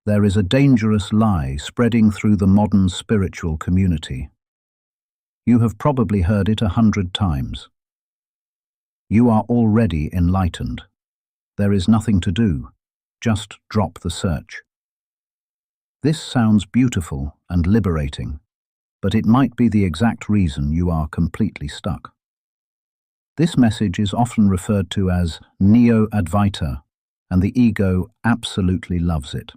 There is a dangerous lie spreading through the modern spiritual community. You have probably heard it 100 times. You are already enlightened. There is nothing to do. Just drop the search. This sounds beautiful and liberating, but it might be the exact reason you are completely stuck. This message is often referred to as Neo-Advaita, and the ego absolutely loves it.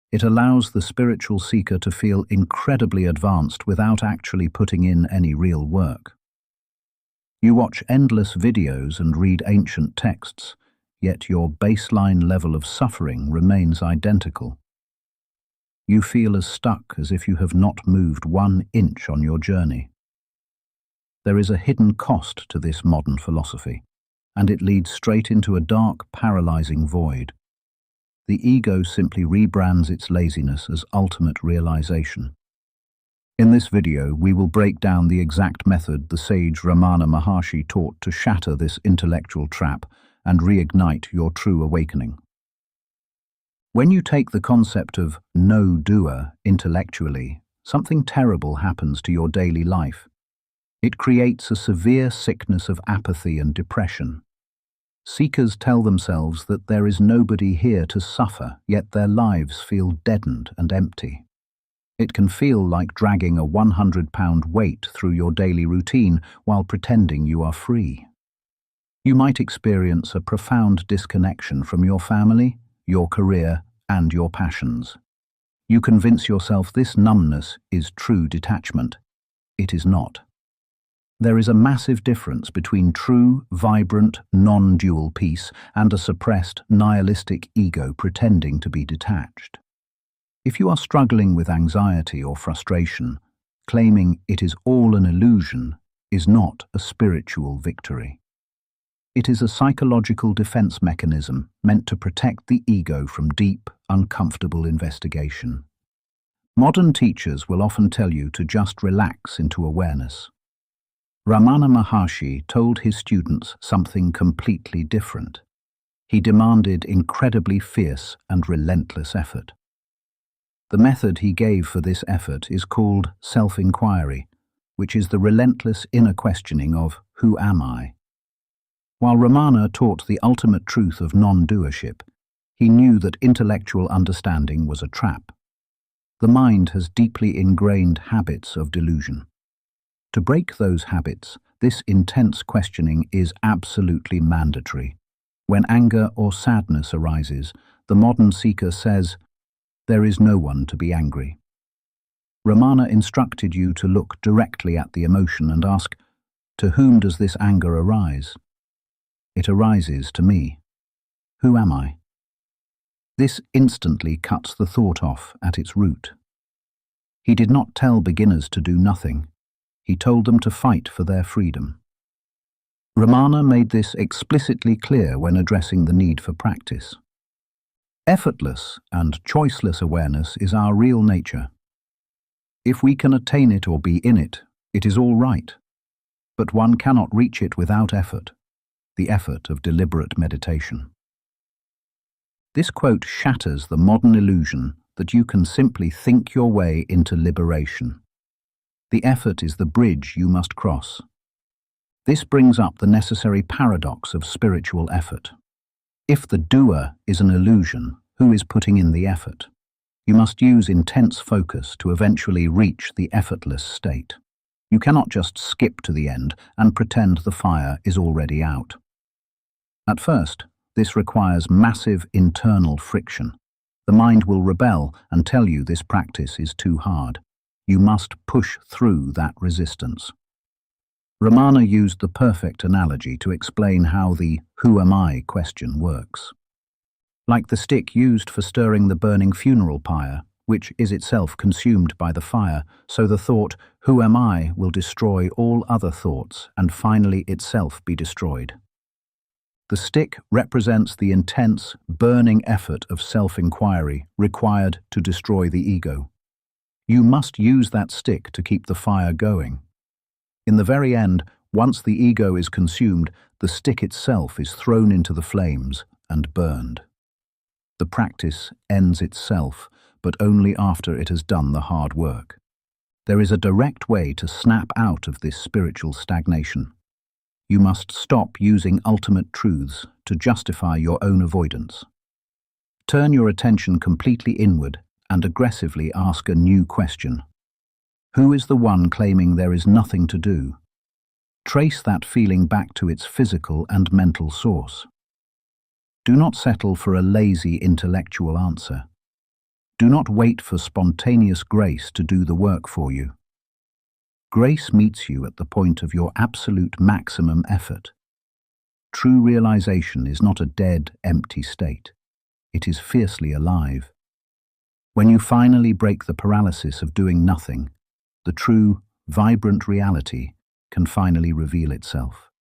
It allows the spiritual seeker to feel incredibly advanced without actually putting in any real work. You watch endless videos and read ancient texts, yet your baseline level of suffering remains identical. You feel as stuck as if you have not moved 1 inch on your journey. There is a hidden cost to this modern philosophy, and it leads straight into a dark, paralyzing void. The ego simply rebrands its laziness as ultimate realization. In this video, we will break down the exact method the sage Ramana Maharshi taught to shatter this intellectual trap and reignite your true awakening. When you take the concept of no doer intellectually, something terrible happens to your daily life. It creates a severe sickness of apathy and depression. Seekers tell themselves that there is nobody here to suffer, yet their lives feel deadened and empty. It can feel like dragging a 100-pound weight through your daily routine while pretending you are free. You might experience a profound disconnection from your family, your career, and your passions. You convince yourself this numbness is true detachment. It is not. There is a massive difference between true, vibrant, non-dual peace and a suppressed, nihilistic ego pretending to be detached. If you are struggling with anxiety or frustration, claiming it is all an illusion is not a spiritual victory. It is a psychological defense mechanism meant to protect the ego from deep, uncomfortable investigation. Modern teachers will often tell you to just relax into awareness. Ramana Maharshi told his students something completely different. He demanded incredibly fierce and relentless effort. The method he gave for this effort is called self-enquiry, which is the relentless inner questioning of who am I? While Ramana taught the ultimate truth of non-doership, he knew that intellectual understanding was a trap. The mind has deeply ingrained habits of delusion. To break those habits, this intense questioning is absolutely mandatory. When anger or sadness arises, the modern seeker says, "There is no one to be angry." Ramana instructed you to look directly at the emotion and ask, "To whom does this anger arise?" "It arises to me. Who am I?" This instantly cuts the thought off at its root. He did not tell beginners to do nothing. He told them to fight for their freedom. Ramana made this explicitly clear when addressing the need for practice. Effortless and choiceless awareness is our real nature. If we can attain it or be in it, it is all right. But one cannot reach it without effort, the effort of deliberate meditation. This quote shatters the modern illusion that you can simply think your way into liberation. The effort is the bridge you must cross. This brings up the necessary paradox of spiritual effort. If the doer is an illusion, who is putting in the effort? You must use intense focus to eventually reach the effortless state. You cannot just skip to the end and pretend the fire is already out. At first, this requires massive internal friction. The mind will rebel and tell you this practice is too hard. You must push through that resistance. Ramana used the perfect analogy to explain how the "who am I" question works. Like the stick used for stirring the burning funeral pyre, which is itself consumed by the fire, so the thought, "who am I," will destroy all other thoughts and finally itself be destroyed. The stick represents the intense, burning effort of self-enquiry required to destroy the ego. You must use that stick to keep the fire going. In the very end, once the ego is consumed, the stick itself is thrown into the flames and burned. The practice ends itself, but only after it has done the hard work. There is a direct way to snap out of this spiritual stagnation. You must stop using ultimate truths to justify your own avoidance. Turn your attention completely inward and aggressively ask a new question. Who is the one claiming there is nothing to do? Trace that feeling back to its physical and mental source. Do not settle for a lazy intellectual answer. Do not wait for spontaneous grace to do the work for you. Grace meets you at the point of your absolute maximum effort. True realization is not a dead, empty state. It is fiercely alive. When you finally break the paralysis of doing nothing, the true, vibrant reality can finally reveal itself.